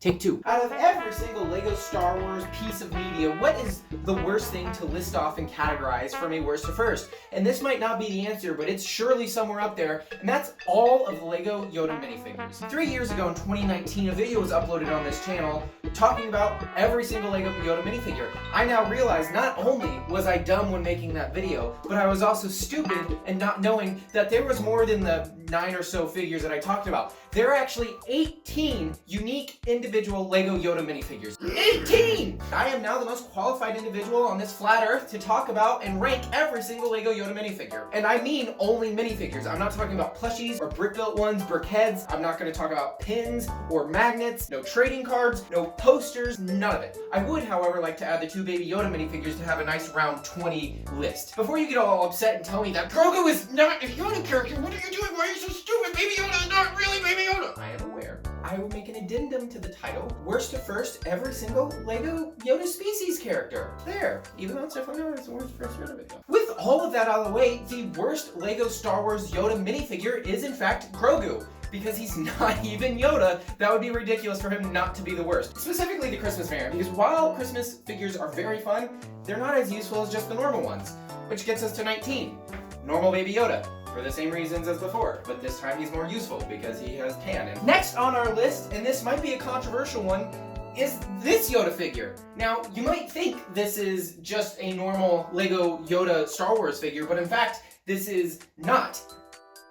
Take two. Out of every single LEGO Star Wars piece of media, what is the worst thing to list off and categorize from a worst to first? And this might not be the answer, but it's surely somewhere up there, and that's all of the LEGO Yoda minifigures. 3 years ago in 2019, a video was uploaded on this channel talking about every single LEGO Yoda minifigure. I now realize not only was I dumb when making that video, but I was also stupid and not knowing that there was more than the 9 or so figures that I talked about. There are actually 18 unique individual LEGO Yoda minifigures. 18! I am now the most qualified individual on this flat earth to talk about and rank every single LEGO Yoda minifigure. And I mean only minifigures. I'm not talking about plushies or brick-built ones, brick heads. I'm not going to talk about pins or magnets, no trading cards, no posters, none of it. I would, however, like to add the 2 Baby Yoda minifigures to have a nice round 20 list. Before you get all upset and tell me that Grogu is not a Yoda character, what are you doing? Why are you so stupid? Baby Yoda is not really Baby Yoda! I am aware. I will make an addendum to the title. Worst to first, every single LEGO Yoda species character. There. Even though it's definitely not the worst first Yoda video. With all of that out of the way, the worst LEGO Star Wars Yoda minifigure is in fact Grogu. Because he's not even Yoda, that would be ridiculous for him not to be the worst. Specifically the Christmas variant, because while Christmas figures are very fun, they're not as useful as just the normal ones. Which gets us to 19. Normal Baby Yoda. For the same reasons as before, but this time he's more useful because he has tan. And next on our list, and this might be a controversial one, is this Yoda figure. Now, you might think this is just a normal LEGO Yoda Star Wars figure, but in fact, this is not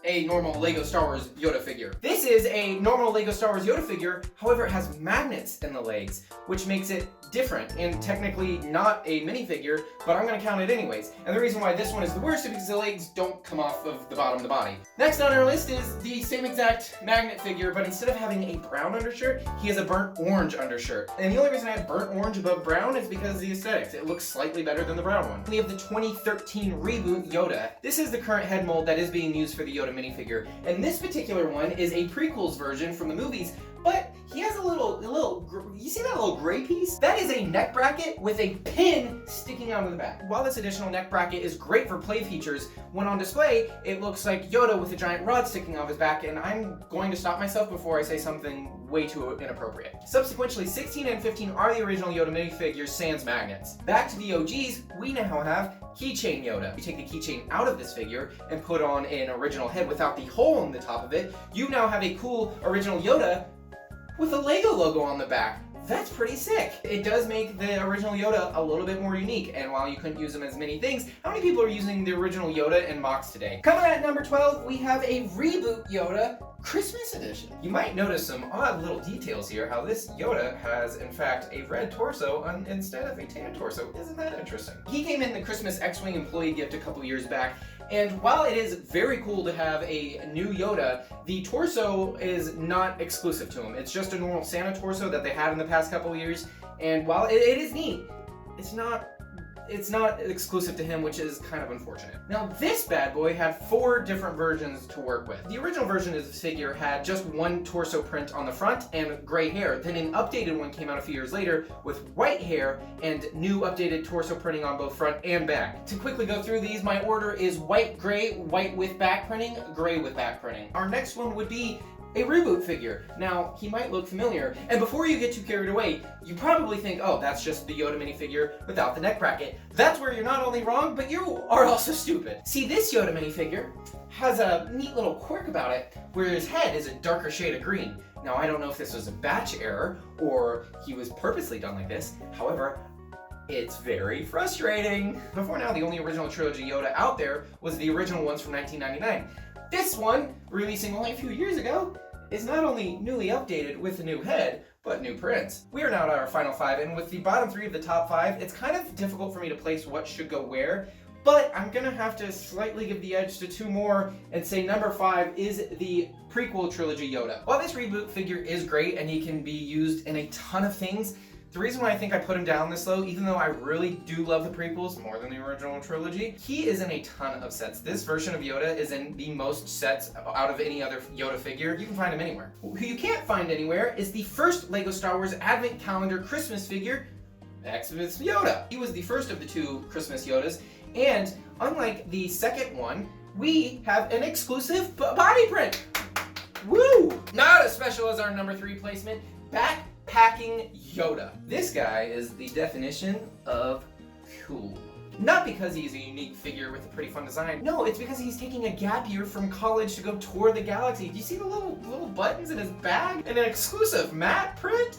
a normal LEGO Star Wars Yoda figure. This is a normal LEGO Star Wars Yoda figure, however it has magnets in the legs, which makes it different and technically not a minifigure, but I'm gonna count it anyways. And the reason why this one is the worst is because the legs don't come off of the bottom of the body. Next on our list is the same exact magnet figure, but instead of having a brown undershirt, he has a burnt orange undershirt. And the only reason I have burnt orange above brown is because of the aesthetics. It looks slightly better than the brown one. We have the 2013 reboot Yoda. This is the current head mold that is being used for the Yoda minifigure. And this particular one is a prequels version from the movies, but he has a little, you see that little gray piece? That is a neck bracket with a pin sticking out of the back. While this additional neck bracket is great for play features, when on display, it looks like Yoda with a giant rod sticking out of his back, and I'm going to stop myself before I say something way too inappropriate. Subsequently, 16 and 15 are the original Yoda minifigures sans magnets. Back to the OGs, we now have Keychain Yoda. You take the keychain out of this figure and put on an original head without the hole in the top of it, you now have a cool original Yoda with a LEGO logo on the back. That's pretty sick. It does make the original Yoda a little bit more unique, and while you couldn't use them as many things, how many people are using the original Yoda in Mox today? Coming at number 12, we have a reboot Yoda Christmas edition. You might notice some odd little details here, how this Yoda has, in fact, a red torso instead of a tan torso. Isn't that interesting? He came in the Christmas X-Wing employee gift a couple years back, and while it is very cool to have a new Yoda, the torso is not exclusive to him. It's just a normal Santa torso that they had in the past couple years, and while it is neat, it's not exclusive to him, which is kind of unfortunate. Now, this bad boy had 4 different versions to work with. The original version of this figure had just one torso print on the front and gray hair. Then an updated one came out a few years later with white hair and new updated torso printing on both front and back. To quickly go through these, my order is white, gray, white with back printing, gray with back printing. Our next one would be a reboot figure. Now, he might look familiar, and before you get too carried away, you probably think, oh, that's just the Yoda minifigure without the neck bracket. That's where you're not only wrong, but you are also stupid. See, this Yoda minifigure has a neat little quirk about it, where his head is a darker shade of green. Now, I don't know if this was a batch error, or he was purposely done like this. However, it's very frustrating. Before now, the only original Trilogy Yoda out there was the original ones from 1999. This one, releasing only a few years ago, is not only newly updated with a new head, but new prints. We are now at our final 5, and with the bottom 3 of the top 5, it's kind of difficult for me to place what should go where, but I'm gonna have to slightly give the edge to 2 more and say number 5 is the prequel Trilogy Yoda. While this reboot figure is great and he can be used in a ton of things, the reason why I think I put him down this low, even though I really do love the prequels more than the original trilogy, he is in a ton of sets. This version of Yoda is in the most sets out of any other Yoda figure. You can find him anywhere. Who you can't find anywhere is the first LEGO Star Wars Advent Calendar Christmas figure, Xmas Yoda. He was the first of the 2 Christmas Yodas, and unlike the second one, we have an exclusive body print. Woo! Not as special as our number 3 placement, back packing Yoda. This guy is the definition of cool. Not because he's a unique figure with a pretty fun design. No, it's because he's taking a gap year from college to go tour the galaxy. Do you see the little buttons in his bag? And an exclusive matte print?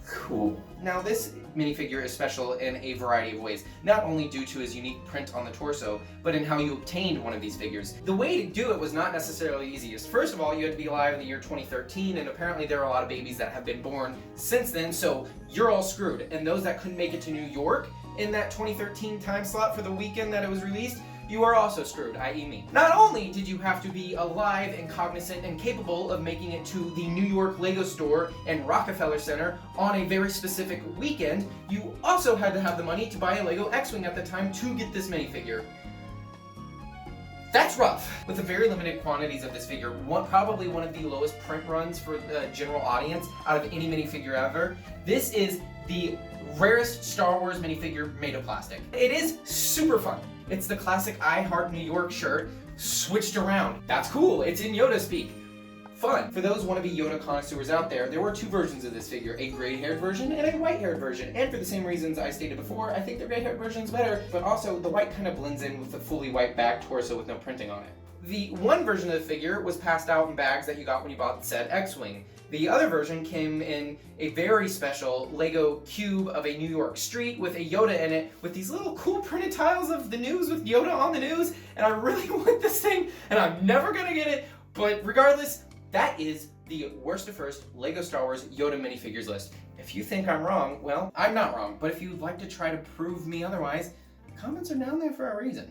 Cool. Now this minifigure is special in a variety of ways, not only due to his unique print on the torso, but in how you obtained one of these figures. The way to do it was not necessarily easiest. First of all, you had to be alive in the year 2013, and apparently there are a lot of babies that have been born since then, so you're all screwed. And those that couldn't make it to New York in that 2013 time slot for the weekend that it was released, you are also screwed, i.e. me. Not only did you have to be alive and cognizant and capable of making it to the New York Lego store and Rockefeller Center on a very specific weekend, you also had to have the money to buy a Lego X-Wing at the time to get this minifigure. That's rough. With the very limited quantities of this figure, probably one of the lowest print runs for the general audience out of any minifigure ever, this is the rarest Star Wars minifigure made of plastic. It is super fun. It's the classic I Heart New York shirt switched around. That's cool, it's in Yoda speak. Fun. For those wannabe Yoda connoisseurs out there, there were two versions of this figure, a gray-haired version and a white-haired version. And for the same reasons I stated before, I think the gray-haired version's better, but also the white kind of blends in with the fully white back torso with no printing on it. The one version of the figure was passed out in bags that you got when you bought the set X-Wing. The other version came in a very special Lego cube of a New York street with a Yoda in it with these little cool printed tiles of the news with Yoda on the news, and I really want this thing and I'm never gonna get it, but regardless, that is the worst to first Lego Star Wars Yoda minifigures list. If you think I'm wrong, well, I'm not wrong, but if you'd like to try to prove me otherwise, comments are down there for a reason.